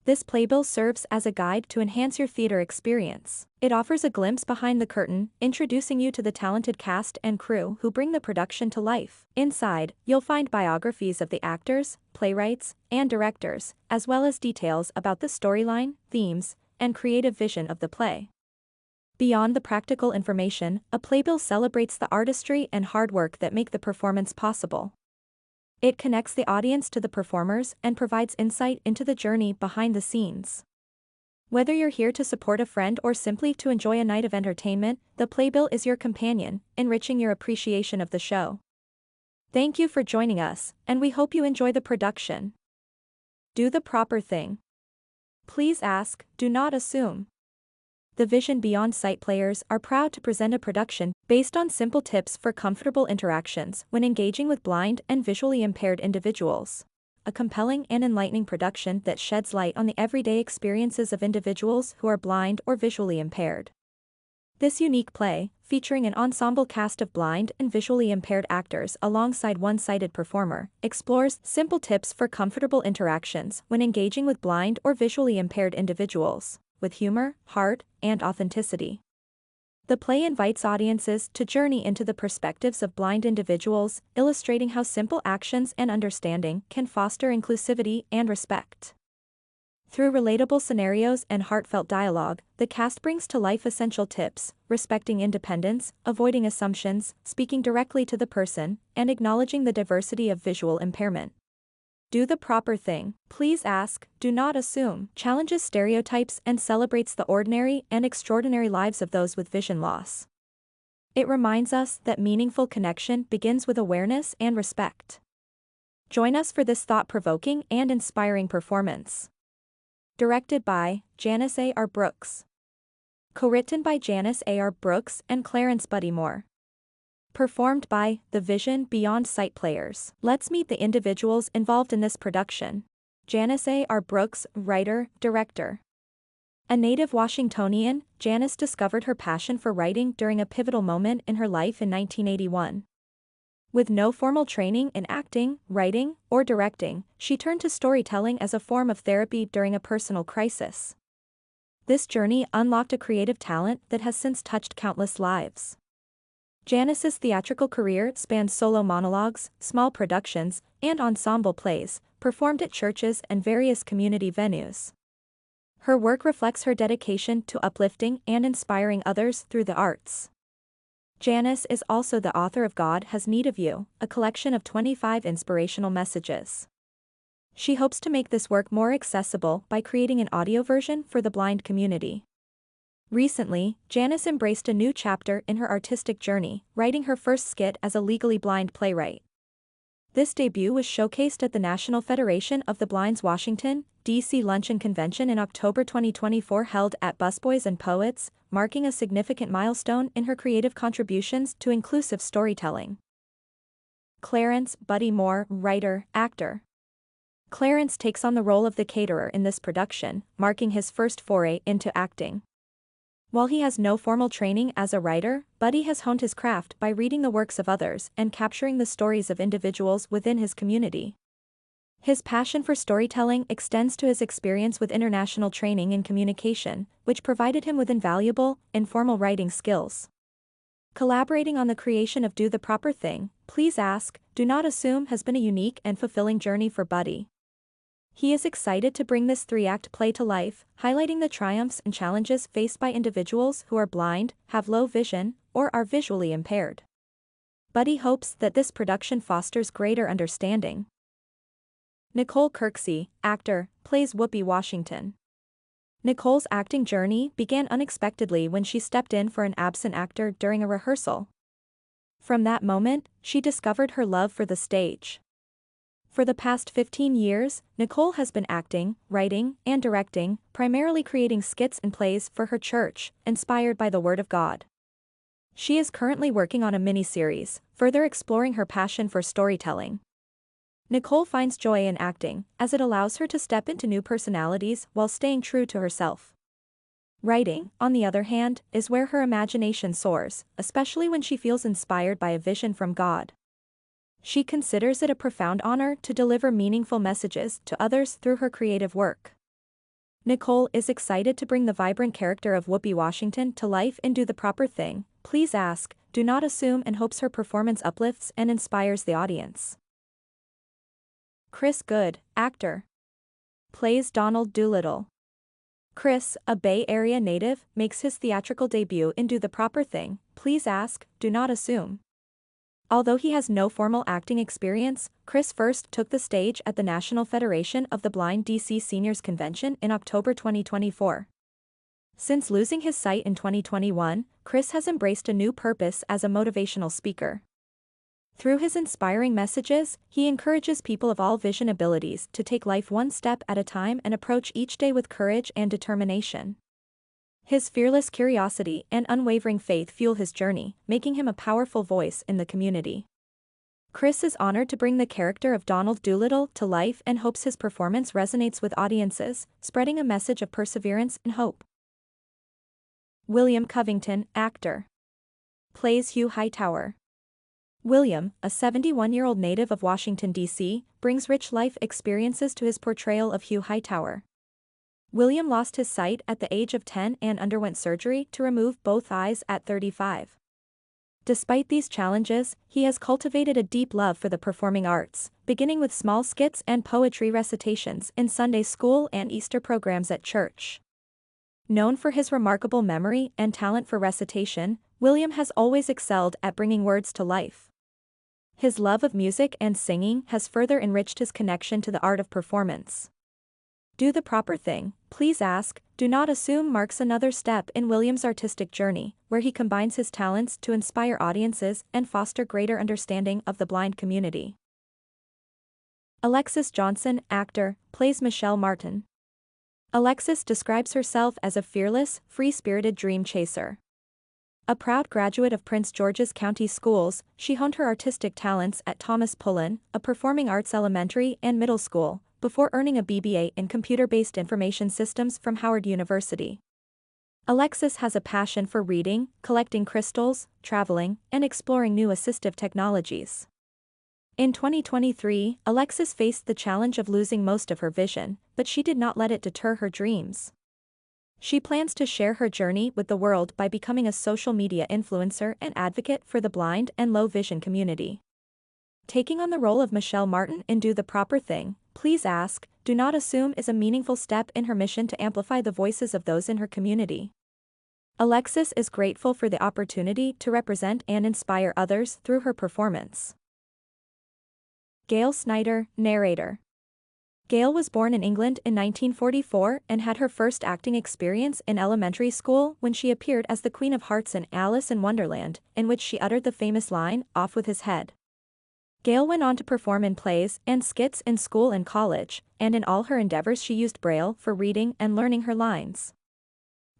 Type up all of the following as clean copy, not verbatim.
This playbill serves as a guide to enhance your theater experience. It offers a glimpse behind the curtain, introducing you to the talented cast and crew who bring the production to life. Inside, you'll find biographies of the actors, playwrights, and directors, as well as details about the storyline, themes, and creative vision of the play. Beyond the practical information, a playbill celebrates the artistry and hard work that make the performance possible. It connects the audience to the performers and provides insight into the journey behind the scenes. Whether you're here to support a friend or simply to enjoy a night of entertainment, the playbill is your companion, enriching your appreciation of the show. Thank you for joining us, and we hope you enjoy the production. Do the proper thing. Please ask, do not assume. The Vision Beyond Sight players are proud to present a production based on simple tips for comfortable interactions when engaging with blind and visually impaired individuals. A compelling and enlightening production that sheds light on the everyday experiences of individuals who are blind or visually impaired. This unique play, featuring an ensemble cast of blind and visually impaired actors alongside one-sighted performer, explores simple tips for comfortable interactions when engaging with blind or visually impaired individuals, with humor, heart, and authenticity. The play invites audiences to journey into the perspectives of blind individuals, illustrating how simple actions and understanding can foster inclusivity and respect. Through relatable scenarios and heartfelt dialogue, the cast brings to life essential tips, respecting independence, avoiding assumptions, speaking directly to the person, and acknowledging the diversity of visual impairment. Do the proper thing. Please ask, do not assume. Challenges stereotypes and celebrates the ordinary and extraordinary lives of those with vision loss. It reminds us that meaningful connection begins with awareness and respect. Join us for this thought-provoking and inspiring performance. Directed by Janice A. R. Brooks. Co-written by Janice A. R. Brooks and Clarence Buddy Moore. Performed by the Vision Beyond Sight players. Let's meet the individuals involved in this production. Janice A. R. Brooks, writer, director. A native Washingtonian, Janice discovered her passion for writing during a pivotal moment in her life in 1981. With no formal training in acting, writing, or directing, she turned to storytelling as a form of therapy during a personal crisis. This journey unlocked a creative talent that has since touched countless lives. Janice's theatrical career spanned solo monologues, small productions, and ensemble plays, performed at churches and various community venues. Her work reflects her dedication to uplifting and inspiring others through the arts. Janice is also the author of God Has Need of You, a collection of 25 inspirational messages. She hopes to make this work more accessible by creating an audio version for the blind community. Recently, Janice embraced a new chapter in her artistic journey, writing her first skit as a legally blind playwright. This debut was showcased at the National Federation of the Blind's Washington, D.C. Luncheon Convention in October 2024 held at Busboys and Poets, marking a significant milestone in her creative contributions to inclusive storytelling. Clarence Buddy Moore, writer, actor. Clarence takes on the role of the caterer in this production, marking his first foray into acting. While he has no formal training as a writer, Buddy has honed his craft by reading the works of others and capturing the stories of individuals within his community. His passion for storytelling extends to his experience with international training in communication, which provided him with invaluable, informal writing skills. Collaborating on the creation of Do the Proper Thing, Please Ask, Do Not Assume has been a unique and fulfilling journey for Buddy. He is excited to bring this 3-act play to life, highlighting the triumphs and challenges faced by individuals who are blind, have low vision, or are visually impaired. Buddy hopes that this production fosters greater understanding. Nicole Kirksey, actor, plays Whoopi Washington. Nicole's acting journey began unexpectedly when she stepped in for an absent actor during a rehearsal. From that moment, she discovered her love for the stage. For the past 15 years, Nicole has been acting, writing, and directing, primarily creating skits and plays for her church, inspired by the Word of God. She is currently working on a mini-series, further exploring her passion for storytelling. Nicole finds joy in acting, as it allows her to step into new personalities while staying true to herself. Writing, on the other hand, is where her imagination soars, especially when she feels inspired by a vision from God. She considers it a profound honor to deliver meaningful messages to others through her creative work. Nicole is excited to bring the vibrant character of Whoopi Washington to life in Do the Proper Thing, Please Ask, Do Not Assume, and hopes her performance uplifts and inspires the audience. Chris Good, actor, plays Donald Doolittle. Chris, a Bay Area native, makes his theatrical debut in Do the Proper Thing, Please Ask, Do Not Assume. Although he has no formal acting experience, Chris first took the stage at the National Federation of the Blind DC Seniors Convention in October 2024. Since losing his sight in 2021, Chris has embraced a new purpose as a motivational speaker. Through his inspiring messages, he encourages people of all vision abilities to take life one step at a time and approach each day with courage and determination. His fearless curiosity and unwavering faith fuel his journey, making him a powerful voice in the community. Chris is honored to bring the character of Donald Doolittle to life and hopes his performance resonates with audiences, spreading a message of perseverance and hope. William Covington, actor, plays Hugh Hightower. William, a 71-year-old native of Washington, D.C., brings rich life experiences to his portrayal of Hugh Hightower. William lost his sight at the age of 10 and underwent surgery to remove both eyes at 35. Despite these challenges, he has cultivated a deep love for the performing arts, beginning with small skits and poetry recitations in Sunday school and Easter programs at church. Known for his remarkable memory and talent for recitation, William has always excelled at bringing words to life. His love of music and singing has further enriched his connection to the art of performance. Do the Proper Thing, Please Ask, Do Not Assume marks another step in William's artistic journey, where he combines his talents to inspire audiences and foster greater understanding of the blind community. Alexis Johnson, actor, plays Michelle Martin. Alexis describes herself as a fearless, free-spirited dream chaser. A proud graduate of Prince George's County Schools, she honed her artistic talents at Thomas Pullen, a performing arts elementary and middle school, before earning a BBA in Computer-Based Information Systems from Howard University. Alexis has a passion for reading, collecting crystals, traveling, and exploring new assistive technologies. In 2023, Alexis faced the challenge of losing most of her vision, but she did not let it deter her dreams. She plans to share her journey with the world by becoming a social media influencer and advocate for the blind and low vision community. Taking on the role of Michelle Martin in Do the Proper Thing, Please Ask, Do Not Assume is a meaningful step in her mission to amplify the voices of those in her community. Alexis is grateful for the opportunity to represent and inspire others through her performance. Gail Snyder, narrator. Gail was born in England in 1944 and had her first acting experience in elementary school when she appeared as the Queen of Hearts in Alice in Wonderland, in which she uttered the famous line, "Off with his head." Gail went on to perform in plays and skits in school and college, and in all her endeavors she used Braille for reading and learning her lines.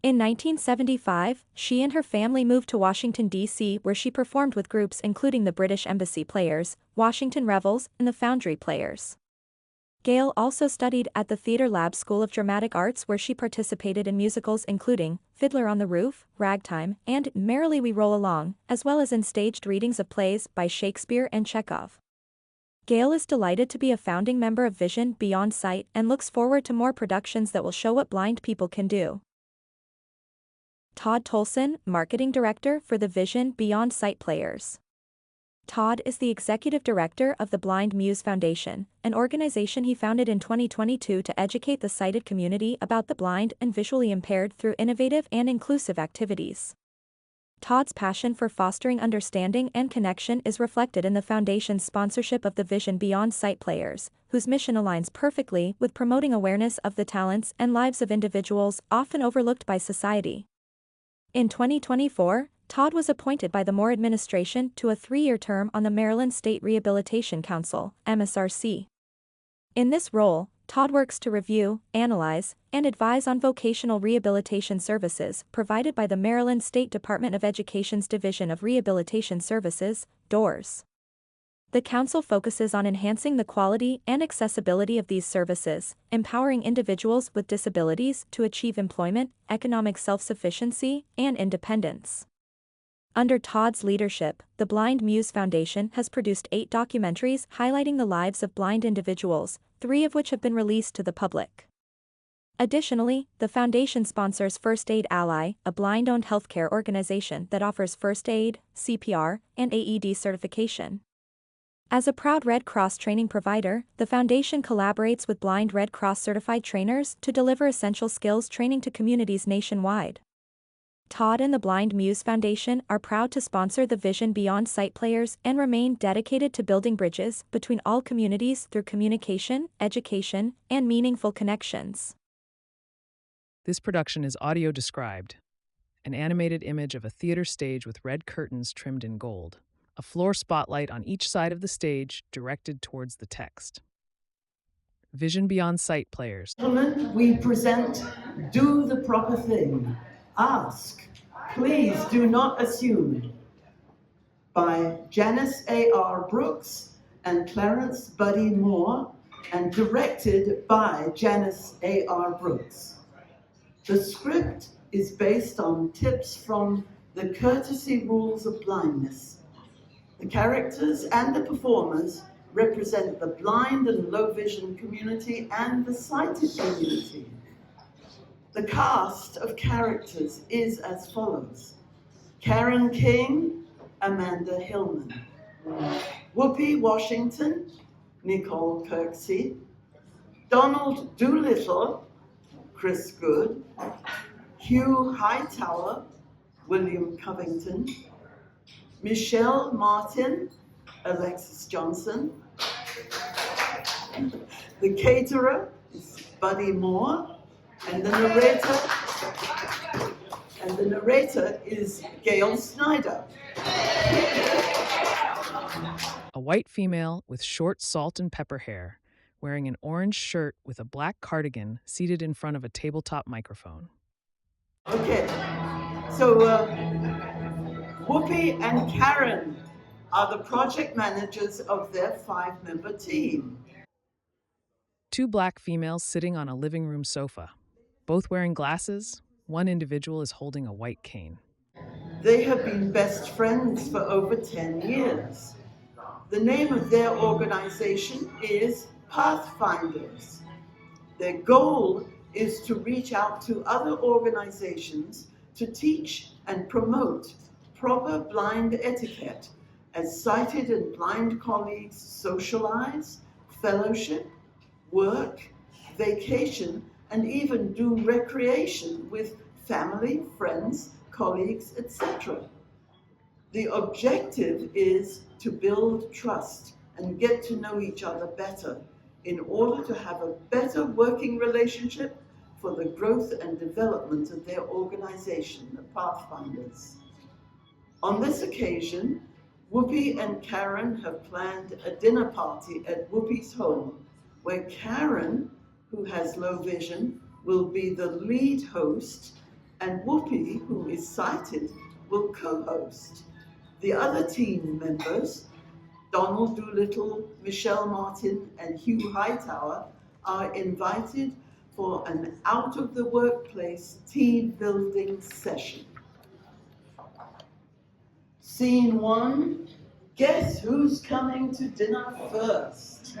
In 1975, she and her family moved to Washington, D.C., where she performed with groups including the British Embassy Players, Washington Revels, and the Foundry Players. Gail also studied at the Theatre Lab School of Dramatic Arts, where she participated in musicals including Fiddler on the Roof, Ragtime, and Merrily We Roll Along, as well as in staged readings of plays by Shakespeare and Chekhov. Gail is delighted to be a founding member of Vision Beyond Sight and looks forward to more productions that will show what blind people can do. Todd Tolson, Marketing Director for the Vision Beyond Sight Players. Todd is the Executive Director of the Blind Muse Foundation, an organization he founded in 2022 to educate the sighted community about the blind and visually impaired through innovative and inclusive activities. Todd's passion for fostering understanding and connection is reflected in the Foundation's sponsorship of the Vision Beyond Sight Players, whose mission aligns perfectly with promoting awareness of the talents and lives of individuals often overlooked by society. In 2024, Todd was appointed by the Moore administration to a 3-year term on the Maryland State Rehabilitation Council, MSRC. In this role, Todd works to review, analyze, and advise on vocational rehabilitation services provided by the Maryland State Department of Education's Division of Rehabilitation Services, DOORS. The council focuses on enhancing the quality and accessibility of these services, empowering individuals with disabilities to achieve employment, economic self-sufficiency, and independence. Under Todd's leadership, the Blind Muse Foundation has produced 8 documentaries highlighting the lives of blind individuals, 3 of which have been released to the public. Additionally, the foundation sponsors First Aid Ally, a blind-owned healthcare organization that offers first aid, CPR, and AED certification. As a proud Red Cross training provider, the foundation collaborates with blind Red Cross certified trainers to deliver essential skills training to communities nationwide. Todd and the Blind Muse Foundation are proud to sponsor the Vision Beyond Sight players and remain dedicated to building bridges between all communities through communication, education, and meaningful connections. This production is audio described, an animated image of a theater stage with red curtains trimmed in gold, a floor spotlight on each side of the stage directed towards the text. Vision Beyond Sight players. Gentlemen, we present Do the Proper Thing. Ask. Please do not assume. By Janice A.R. Brooks and Clarence Buddy Moore, and directed by Janice A.R. Brooks. The script is based on tips from the Courtesy Rules of Blindness. The characters and the performers represent the blind and low vision community and the sighted community. The cast of characters is as follows: Karen King, Amanda Hillman; Whoopi Washington, Nicole Kirksey; Donald Doolittle, Chris Good; Hugh Hightower, William Covington; Michelle Martin, Alexis Johnson. The caterer is Buddy Moore, and the narrator is Gail Snyder. A white female with short salt and pepper hair, wearing an orange shirt with a black cardigan, seated in front of a tabletop microphone. Okay, so Whoopi and Karen are the project managers of their 5-member team. Two black females sitting on a living room sofa, both wearing glasses. One individual is holding a white cane. They have been best friends for over 10 years. The name of their organization is Pathfinders. Their goal is to reach out to other organizations to teach and promote proper blind etiquette as sighted and blind colleagues socialize, fellowship, work, vacation, and even do recreation with family, friends, colleagues, etc. The objective is to build trust and get to know each other better in order to have a better working relationship for the growth and development of their organization, the Pathfinders. On this occasion, Whoopi and Karen have planned a dinner party at Whoopi's home, where Karen, who has low vision, will be the lead host, and Whoopi, who is sighted, will co-host. The other team members, Donald Doolittle, Michelle Martin, and Hugh Hightower, are invited for an out-of-the-workplace team building session. Scene 1, guess who's coming to dinner first?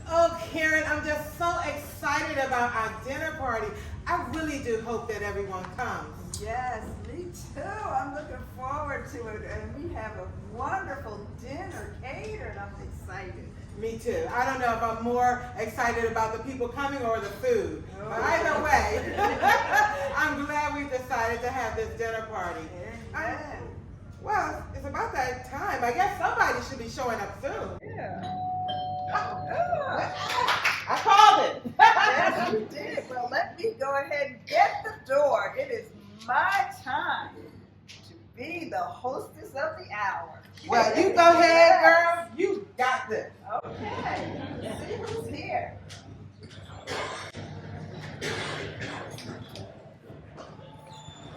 Oh, Karen, I'm just so excited about our dinner party. I really do hope that everyone comes. Yes, me too. I'm looking forward to it, and we have a wonderful dinner catered. I'm excited. Me too. I don't know if I'm more excited about the people coming or the food. But either way, I'm glad we decided to have this dinner party. Well, it's about that time. I guess somebody should be showing up soon. Yeah. I called it. Yes, you did. Well, let me go ahead and get the door. It is my time to be the hostess of the hour. Well, you go ahead, girl. You got this. Okay. Let's see who's here.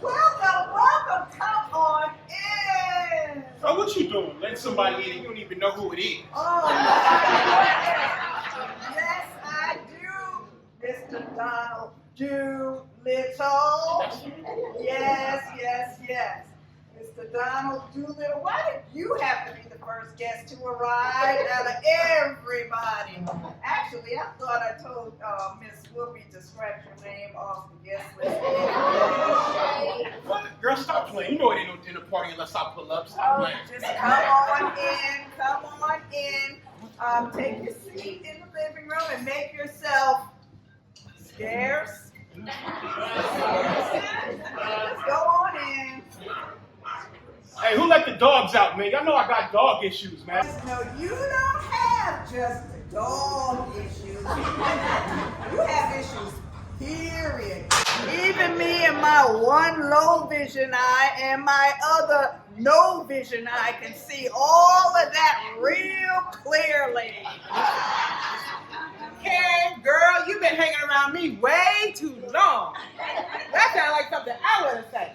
Welcome, welcome. Come on in. So what you doing? Let somebody in and you don't even know who it is. Oh, yes, I do, Mr. Donald Doolittle. Yes. Mr. Donald Doolittle, why did you have to be the first guest to arrive out of everybody? Actually, I thought I told Miss Whoopi to scratch your name off the guest list. What? Girl, stop playing. You know it ain't no dinner party unless I pull up. Stop playing. Just come on in, come on in. Take your seat in the living room and make yourself scarce. Just go on in. Hey, who let the dogs out, man? Y'all know I got dog issues, man. No, you don't have just dog issues. You have issues, period. Even me and my one low vision eye and my other no vision eye can see all of that real clearly. Karen, girl, you've been hanging around me way too long. That sounds like something I would have said.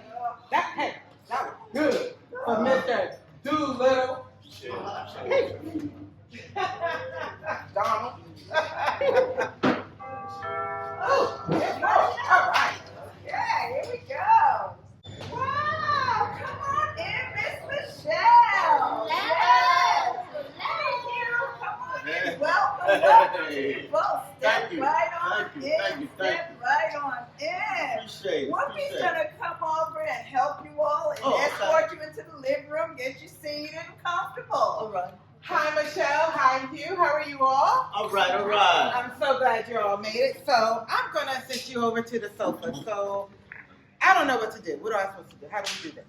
That was good for Mr. Doolittle. Hey. Donald. Oh, there you go. All right. Yeah, here we go. Wow, come on in, Miss Michelle. Yes. Thank you. Come on in. Welcome. Well, step right on in. Step right on in. Whoopi's gonna come over and help you all and escort you into the living room, get you seated and comfortable. All right. Hi, Michelle. Hi, Hugh. How are you all? All right, all right. I'm so glad you all made it. So I'm going to assist you over to the sofa. So I don't know what to do. What am I supposed to do? How do we do this?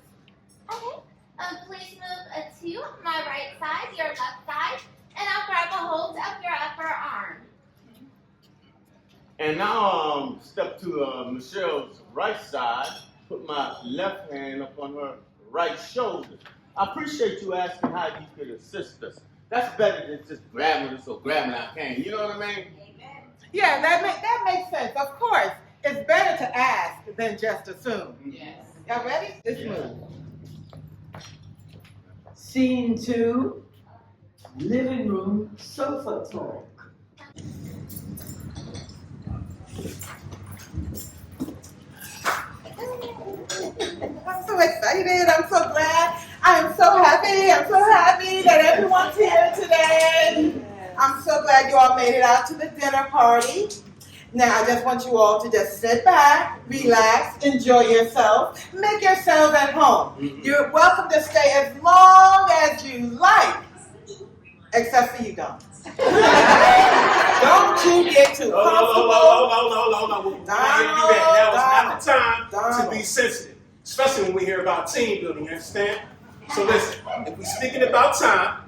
Okay. Please move to my right side, your left side, and I'll grab a hold of your upper arm. And now step to Michelle's right side, put my left hand up on her right shoulder. I appreciate you asking how you could assist us. That's better than just grabbing us or grabbing our cane. You know what I mean? Amen. Yeah, that makes sense. Of course, it's better to ask than just assume. Yes. Y'all ready? Let's move. Scene 2, living room sofa talk. I'm so excited. I'm so glad. I'm so happy. I'm so happy that everyone's here today. I'm so glad you all made it out to the dinner party. Now, I just want you all to just sit back, relax, enjoy yourself, make yourselves at home. You're welcome to stay as long as you like, except for you, Don. Don't you get too comfortable. Hold on. We're not here to do that. Now it's not the time to be sensitive, especially when we hear about team building, you understand? So listen, if we're speaking about time,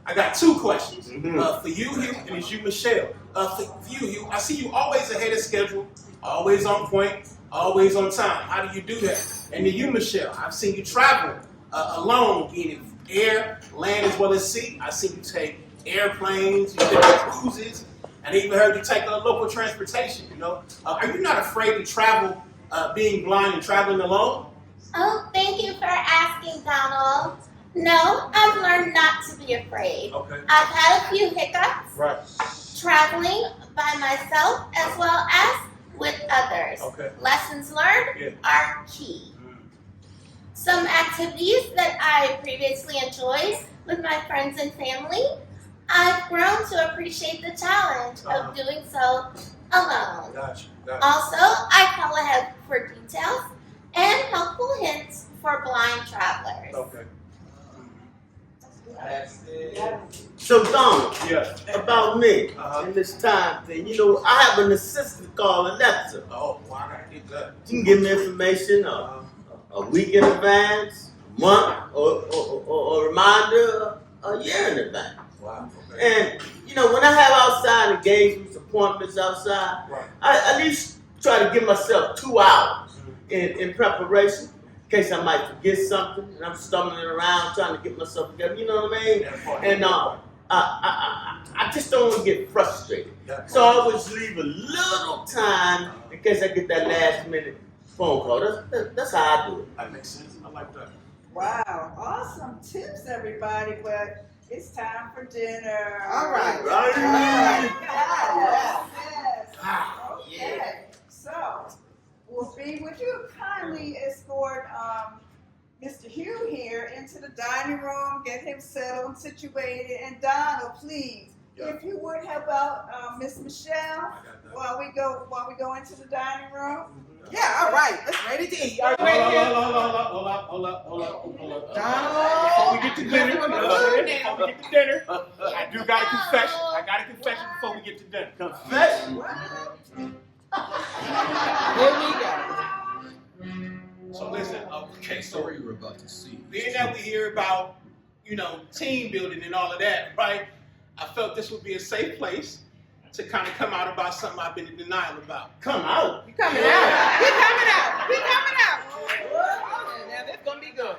I got 2 questions. For you, Hugh, and it's you, Michelle. For you, Hugh, I see you always ahead of schedule, always on point, always on time. How do you do that? And then you, Michelle, I've seen you travel alone, in air, land, as well as sea. I've seen you take airplanes, you take cruises, and I even heard you take local transportation, you know. Are you not afraid to travel, being blind and traveling alone? Oh, thank you for asking, Donald. No, I've learned not to be afraid. Okay. I've had a few hiccups. Right. Traveling by myself as well as with others. Okay. Lessons learned are key. Some activities that I previously enjoyed with my friends and family, I've grown to appreciate the challenge of doing so alone. Gotcha. Also, I call ahead for details and helpful hints for blind travelers. Okay. So, Donald, Yeah. about me in this time thing, you know, I have an assistant called Alexa. Oh, well, I gotta get that. You can give me information a week in advance, a month, or a reminder a year in advance. Wow. Okay. And, you know, when I have outside engagements, appointments outside, Right. I at least try to give myself 2 hours in preparation. In case I might forget something and I'm stumbling around trying to get myself together, you know what I mean? And I just don't want to get frustrated. So I always leave a little time in case I get that last minute phone call. That's how I do it. That makes sense. I like that. Wow, awesome tips, everybody. But it's time for dinner. All right. Right. Yes. Okay. So, Whoopi, would you kindly escort Mr. Hugh here into the dining room, get him settled and situated, and Donald, please if you would help out Miss Michelle while we go into the dining room. Yeah, all right. Let's ready to eat. Are you ready? Hold up. Before we get to dinner, I do got a confession. I got a confession before we get to dinner. Confession? Here we go. So listen, okay, so Story we're about to see. being that we hear about, team building and all of that, right? I felt this would be a safe place to kind of come out about something I've been in denial about. Come out. You coming out. He coming out. Now this gonna be good.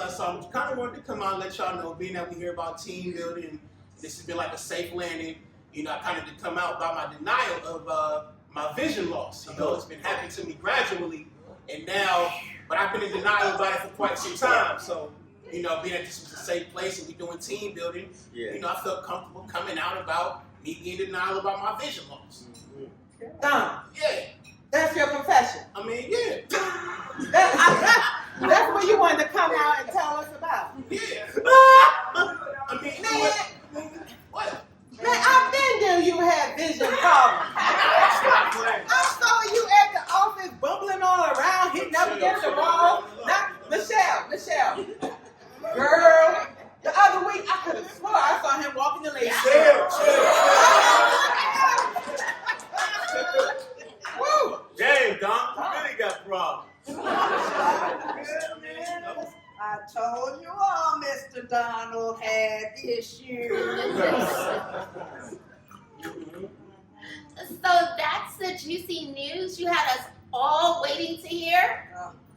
So I kind of wanted to come out and let y'all know, being that we hear about team building, this has been like a safe landing. I kind of did come out about my denial of my vision loss. It's been happening to me gradually, and now, but I've been in denial about it for quite some time. So, being that this was a safe place and we doing team building, I felt comfortable coming out about me being in denial about my vision loss. Don, Yeah, that's your confession. I mean, yeah. That's what you wanted to come out and tell us about. Yeah. I mean, what? Man, I knew you had vision problems. I saw you at the office bumbling all around, hitting up against the wall. Now, Michelle, girl, the other week I could have swore I saw him walking the lady. Woo! Damn, Don, you really got problems. I told you all Mr. Donald had issues. So that's the juicy news you had us all waiting to hear?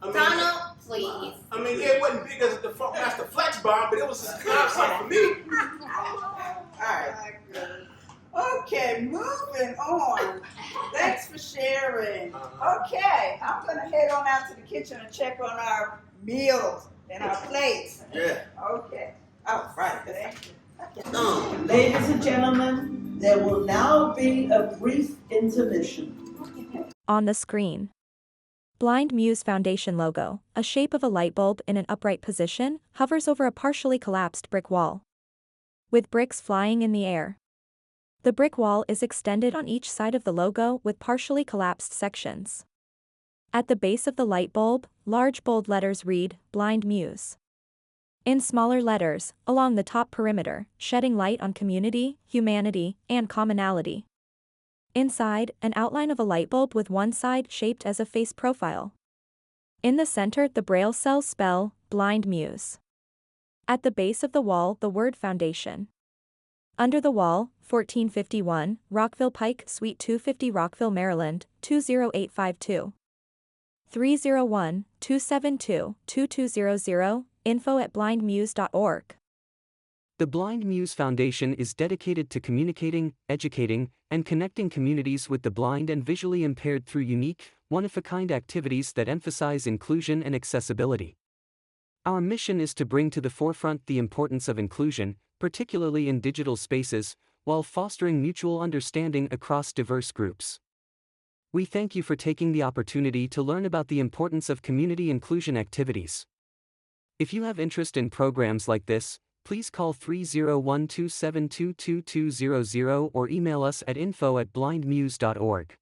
Donald, please. I mean, it wasn't big as the Master Flex bomb, but it was something for me. All right. Okay, moving on. Thanks for sharing. Okay, I'm gonna head on out to the kitchen and check on our meals and our plates. Yeah. Okay. All right. Thank you. Ladies and gentlemen, there will now be a brief intermission. On the screen. Blind Muse Foundation logo, a shape of a light bulb in an upright position, hovers over a partially collapsed brick wall. With bricks flying in the air. The brick wall is extended on each side of the logo with partially collapsed sections. At the base of the light bulb, large bold letters read, Blind Muse. In smaller letters, along the top perimeter, shedding light on community, humanity, and commonality. Inside, an outline of a light bulb with one side shaped as a face profile. In the center, the Braille cells spell, Blind Muse. At the base of the wall, the word Foundation. Under the wall, 1451, Rockville Pike, Suite 250, Rockville, Maryland, 20852. 301-272-2200, info@blindmuse.org. The Blind Muse Foundation is dedicated to communicating, educating, and connecting communities with the blind and visually impaired through unique, one-of-a-kind activities that emphasize inclusion and accessibility. Our mission is to bring to the forefront the importance of inclusion, particularly in digital spaces, while fostering mutual understanding across diverse groups. We thank you for taking the opportunity to learn about the importance of community inclusion activities. If you have interest in programs like this, please call 301-272-2200 or email us at info@blindmuse.org.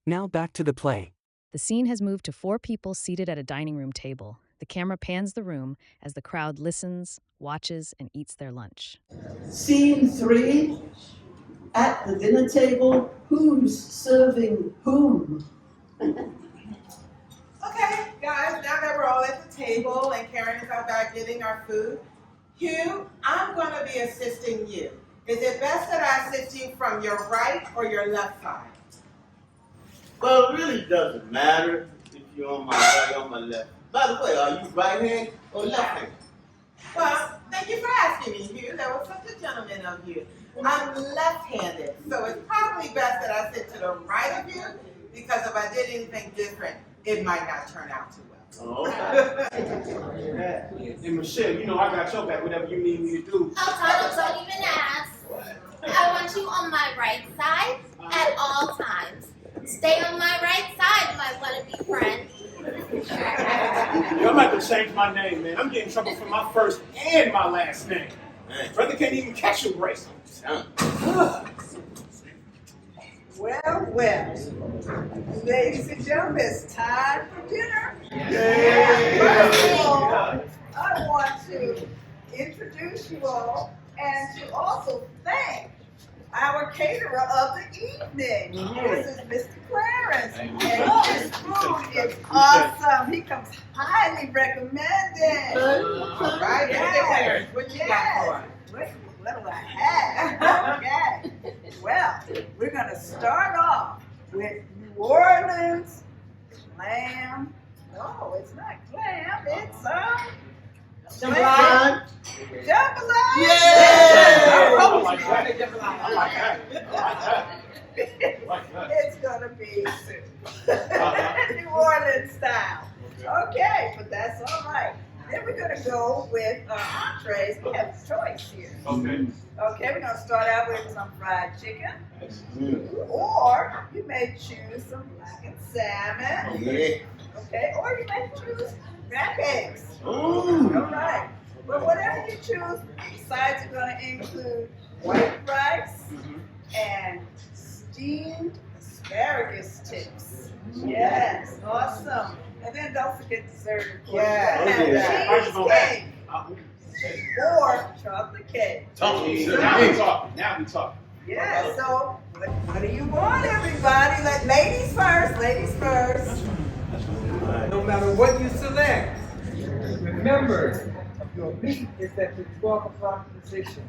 Now back to the play. The scene has moved to 4 people seated at a dining room table. The camera pans the room as the crowd listens, watches, and eats their lunch. Scene 3. At the dinner table, who's serving whom? Okay, guys, now that we're all at the table and Karen is out there getting our food, Hugh, I'm going to be assisting you. Is it best that I assist you from your right or your left side? Well, it really doesn't matter if you're on my right or my left. By the way, are you right-handed or left-handed? Well, thank you for asking me, Hugh. That was such a gentleman of you. I'm left-handed, so it's probably best that I sit to the right of you, because if I did anything different, it might not turn out too well. Oh, okay. And Michelle, I got your back, whatever you need me to do. Oh, Donald, don't even ask. I want you on my right side at all times. Stay on my right side, my wannabe friend. I'm about to change my name, man. I'm getting in trouble for my first and my last name. Man, Brother can't even catch your grace. Well, ladies and gentlemen, it's time for dinner. First of all, I want to introduce you all and to also thank our caterer of the evening. This is Mr. Clarence, and his food is awesome. He comes highly recommended. All right, Mr. Clarence, what you got for us? What do I have? Okay. Well, we're going to start off with New Orleans clam. No, it's not clam. It's Jambalaya. jambalaya. Yeah. I like that. It's going to be soup. New Orleans style. Okay, but that's all right. Then we're going to go with entrees. We have a choice here. Okay. Okay, we're going to start out with some fried chicken. Or you may choose some blackened salmon. Yeah. Okay, or you may choose crab cakes. Ooh. All right. But whatever you choose, the sides are going to include white rice and steamed asparagus tips. Yes, awesome. And then don't forget dessert. Yeah. Cheesecake or chocolate cake. Now we talking. Yeah, so what do you want, everybody? Ladies first, ladies first. No matter what you select, remember your meat is at the 12 o'clock position.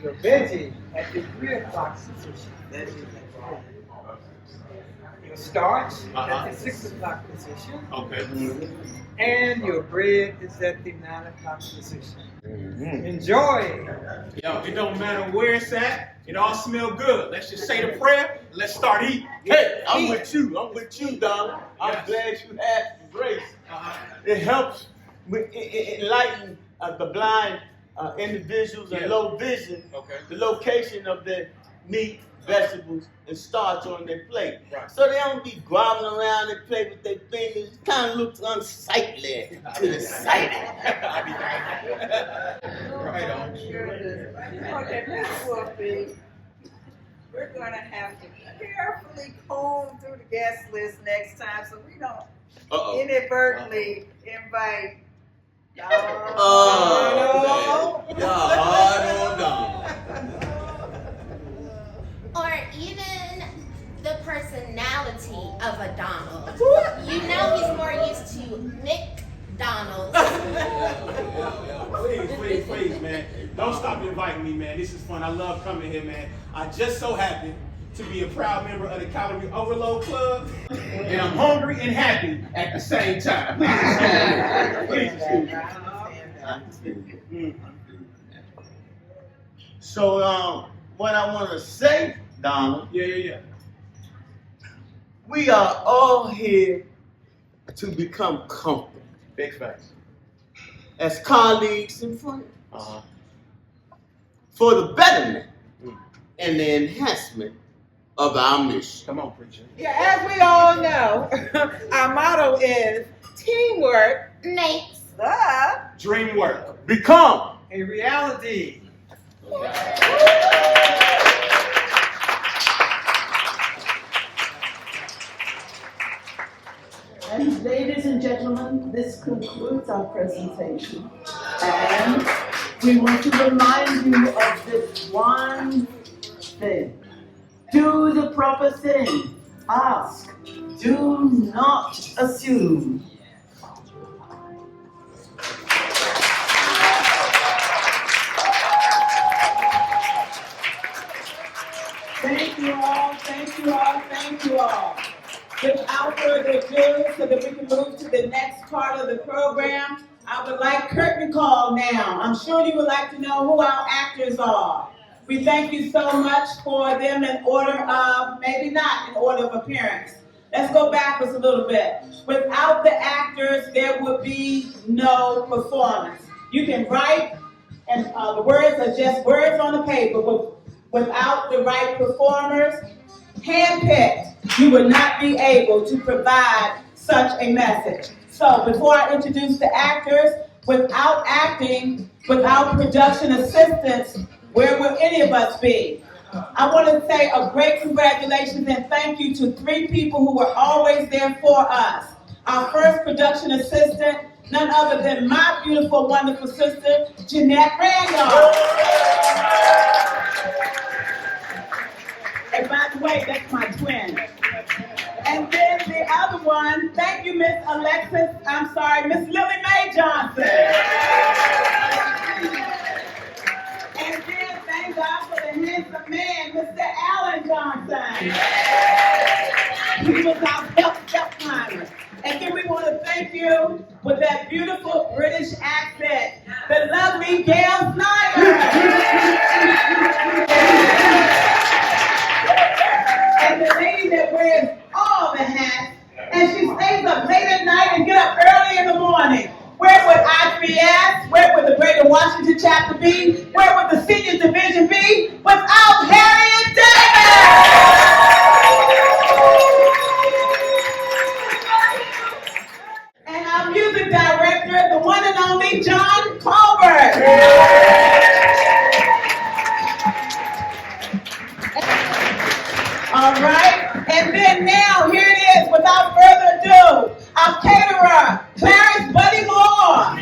Your veggie at the 3 o'clock position. Your starch at the 6 o'clock position. Okay. And your bread is at the 9 o'clock position. Enjoy. Yo, it don't matter where it's at. It all smell good. Let's just say the prayer and let's start eating. Hey, I'm with you, Donald. I'm glad you had the grace. It helps enlighten the blind individuals and low vision, the location of their meat, vegetables, and starch on their plate. Right. So they don't be groveling around their plate with their fingers. It kind of looks unsightly to the sight. Right on. Okay, this will be, we're going to have to carefully comb through the guest list next time so we don't inadvertently invite Donald. Or even the personality of a Donald. You know he's more used to McDonald's. Please, man. Don't stop inviting me, man. This is fun. I love coming here, man. I just so happen to be a proud member of the Calorie Overload Club, and I'm hungry and happy at the same time. Please excuse me. So, what I want to say, Donald, Yeah. we are all here to become comfortable Big facts. as colleagues and friends for the betterment and the enhancement of our mission. Come on, preacher. Yeah, as we all know, our motto is teamwork Makes The Dream work. Become. A reality. And ladies and gentlemen, this concludes our presentation. And we want to remind you of this one thing. Do the proper thing. Ask. Do not assume. Thank you all, thank you all, thank you all. Without further ado, so that we can move to the next part of the program, I would like curtain call now. I'm sure you would like to know who our actors are. We thank you so much for them in order of, maybe not in order of appearance. Let's go backwards a little bit. Without the actors, there would be no performance. You can write, and the words are just words on the paper, but without the right performers, handpicked, you would not be able to provide such a message. So before I introduce the actors, Without acting, without production assistance, where would any of us be? I want to say a great congratulations and thank you to 3 people who were always there for us. Our first production assistant, none other than my beautiful, wonderful sister, Jeanette Randolph. And by the way, that's my twin. And then the other one, thank you, Miss Miss Lily Mae Johnson. And then thank God for the handsome man, Mr. Alan Johnson. He was our help climber. And then we want to thank you with that beautiful British accent, the lovely Gail Snyder. And the lady that wears all the hats, and she stays up late at night and get up early in the morning. Where would IPS, where would the Greater Washington chapter be? Where would the Senior Division be without Harriet Davis? And our music director, the one and only John Colbert. All right, and then now, here it is, without further ado, our caterer, Clarence Buddy Moore.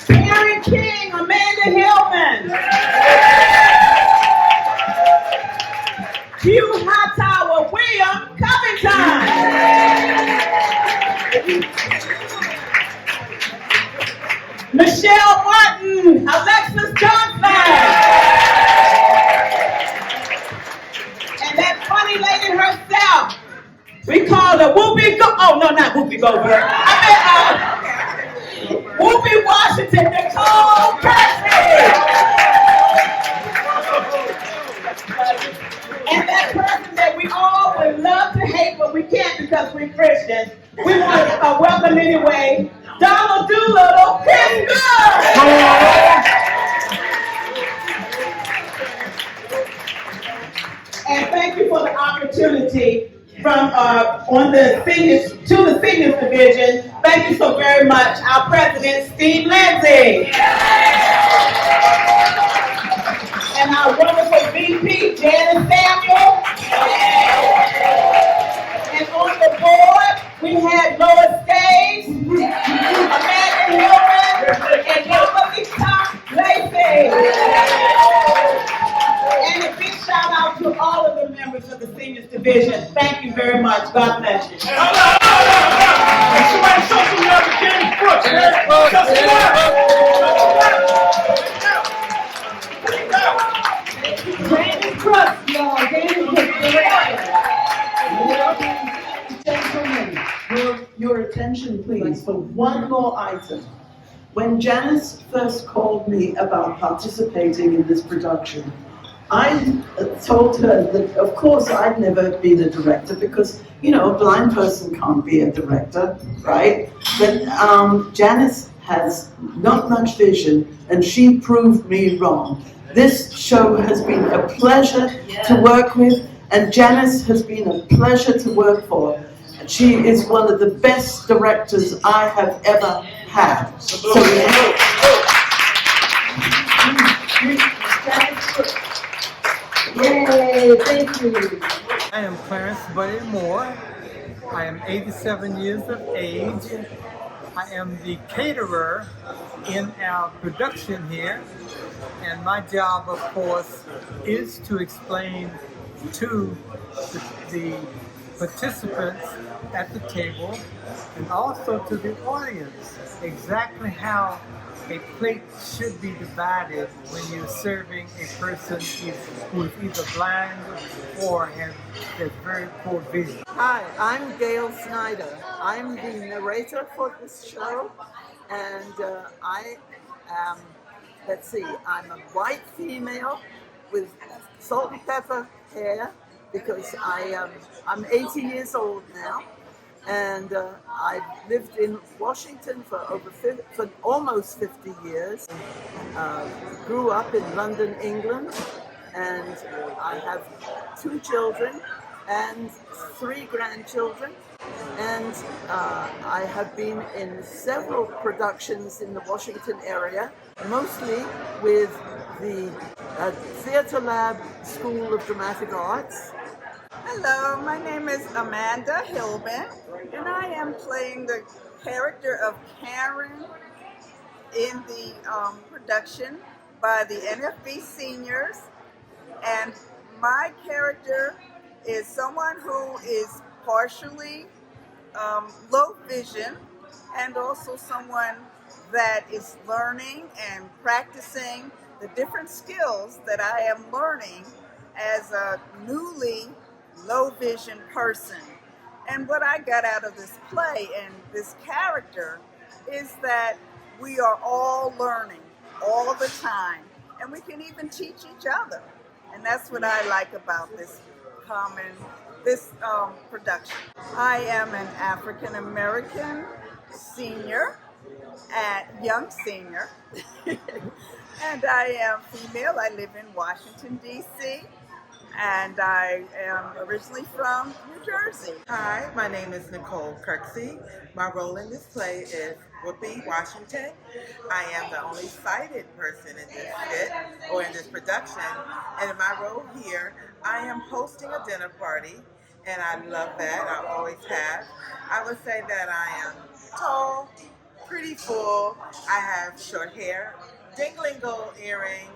Karen King, Amanda Hillman. Hugh Hightower, William Covington. Michelle Martin, Alexis Johnson. Lady herself. We called her Whoopi not Whoopi Goldberg. Whoopi Washington, Nicole Percy. And that person that we all would love to hate, but we can't because we're Christians. We want to welcome anyway, Donald Doolittle, Chris Good. And thank you for the opportunity from the seniors division. Thank you so very much, our president, Steve Lindsay. And our wonderful VP, Janice Samuel. And on the board, we had Lois Stage, Amanda Hillman, and Yolanda Lacey. And a big shout out to all of the members of the seniors division. Thank you very much. God bless you. Somebody show some love to James Brooks, man. James Brooks, y'all. James Gentlemen, your attention, please, for one more item. When Janice first called me about participating in this production, I told her that, of course, I'd never been a director because, you know, a blind person can't be a director, right? But Janice has not much vision, and she proved me wrong. This show has been a pleasure to work with, and Janice has been a pleasure to work for. She is one of the best directors I have ever had. So, Yay, thank you. I am Clarence Buddy Moore. I am 87 years of age. I am the caterer in our production here. And my job, of course, is to explain to the participants at the table and also to the audience exactly how a plate should be divided when you're serving a person who is either blind or has very poor vision. Hi, I'm Gail Snyder. I'm the narrator for this show, and I am, I'm a white female with salt and pepper hair because I'm 80 years old now. And I've lived in Washington for almost 50 years. Grew up in London, England, and I have 2 children, and 3 grandchildren. And I have been in several productions in the Washington area, mostly with the Theatre Lab School of Dramatic Arts. Hello, my name is Amanda Hillman, and I am playing the character of Karen in the production by the NFB seniors. And my character is someone who is partially low vision and also someone that is learning and practicing the different skills that I am learning as a newly low vision person. And what I got out of this play and this character is that we are all learning all the time, and we can even teach each other. And that's what I like about this production. I am an African American senior, young senior, and I am female. I live in Washington, D.C., and I am originally from New Jersey. Hi, my name is Nicole Kirksey. My role in this play is Whoopi Washington. I am the only sighted person in this skit or in this production, and in my role here, I am hosting a dinner party, and I love that. I always have. I would say that I am tall, pretty full. I have short hair, dingling gold earrings,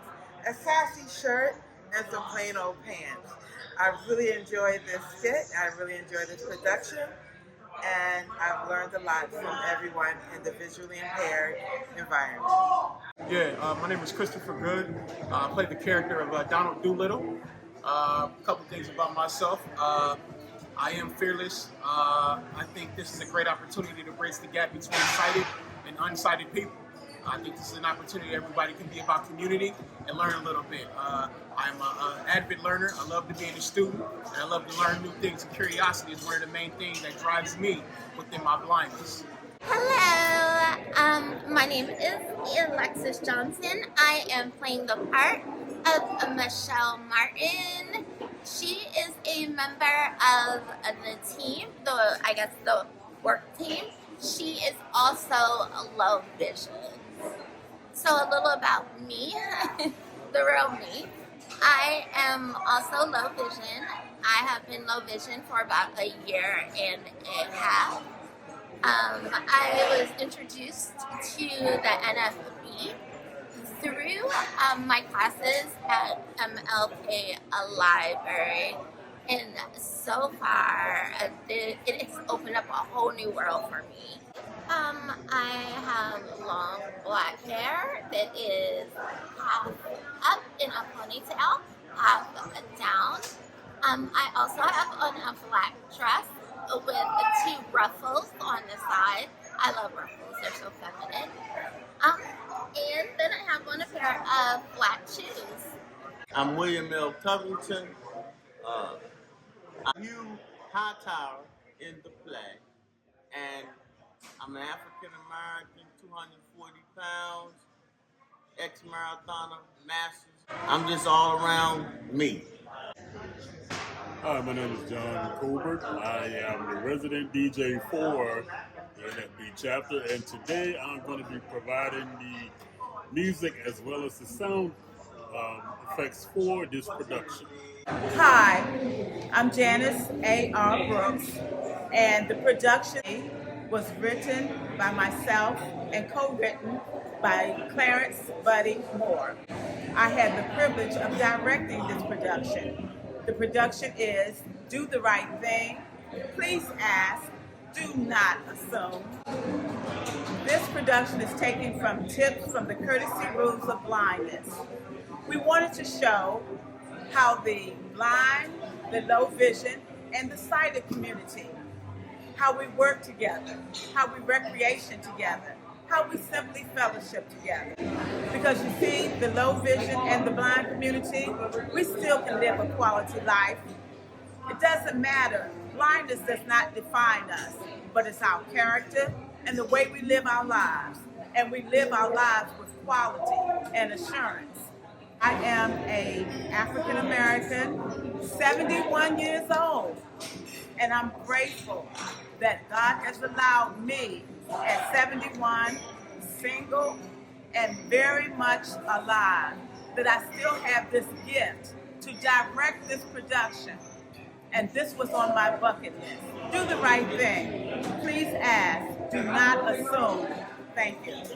a sassy shirt, and some plain old pants. I really enjoyed this skit. I really enjoyed this production. And I've learned a lot from everyone in the visually impaired environment. Yeah, my name is Christopher Good. I played the character of Donald Doolittle. A couple things about myself. I am fearless. I think this is a great opportunity to bridge the gap between sighted and unsighted people. I think this is an opportunity everybody can be about community and learn a little bit. I'm an avid learner. I love to be a student, and I love to learn new things. And curiosity is one of the main things that drives me within my blindness. Hello, my name is Alexis Johnson. I am playing the part of Michelle Martin. She is a member of the team, the work team. She is also low vision. So a little about me, the real me. I am also low vision. I have been low vision for about a year and a half. I was introduced to the NFB through my classes at MLK Library. And so far, it has opened up a whole new world for me. I have long black hair that is half up in a ponytail, half down. I also have on a black dress with 2 ruffles on the side. I love ruffles, they're so feminine. And then I have on a pair of black shoes. I'm William L. Covington. I'm Hugh Hightower in the play, and I'm an African American, 240 pounds, ex-marathoner, masters. I'm just all around me. Hi, my name is John Colbert. I am the resident DJ for the NFB chapter, and today I'm going to be providing the music as well as the sound effects for this production. Hi, I'm Janice A.R. Brooks, and the production was written by myself and co-written by Clarence Buddy Moore. I had the privilege of directing this production. The production is Do the Right Thing, Please Ask, Do Not Assume. This production is taken from tips from the courtesy rules of blindness. We wanted to show how the blind, the low vision, and the sighted community, how we work together, how we recreation together, how we simply fellowship together. Because you see, the low vision and the blind community, we still can live a quality life. It doesn't matter. Blindness does not define us, but it's our character and the way we live our lives. And we live our lives with quality and assurance. I am a African American, 71 years old, and I'm grateful that God has allowed me at 71, single, and very much alive, that I still have this gift to direct this production. And this was on my bucket list. Do the right thing. Please ask. Do not assume. Thank you.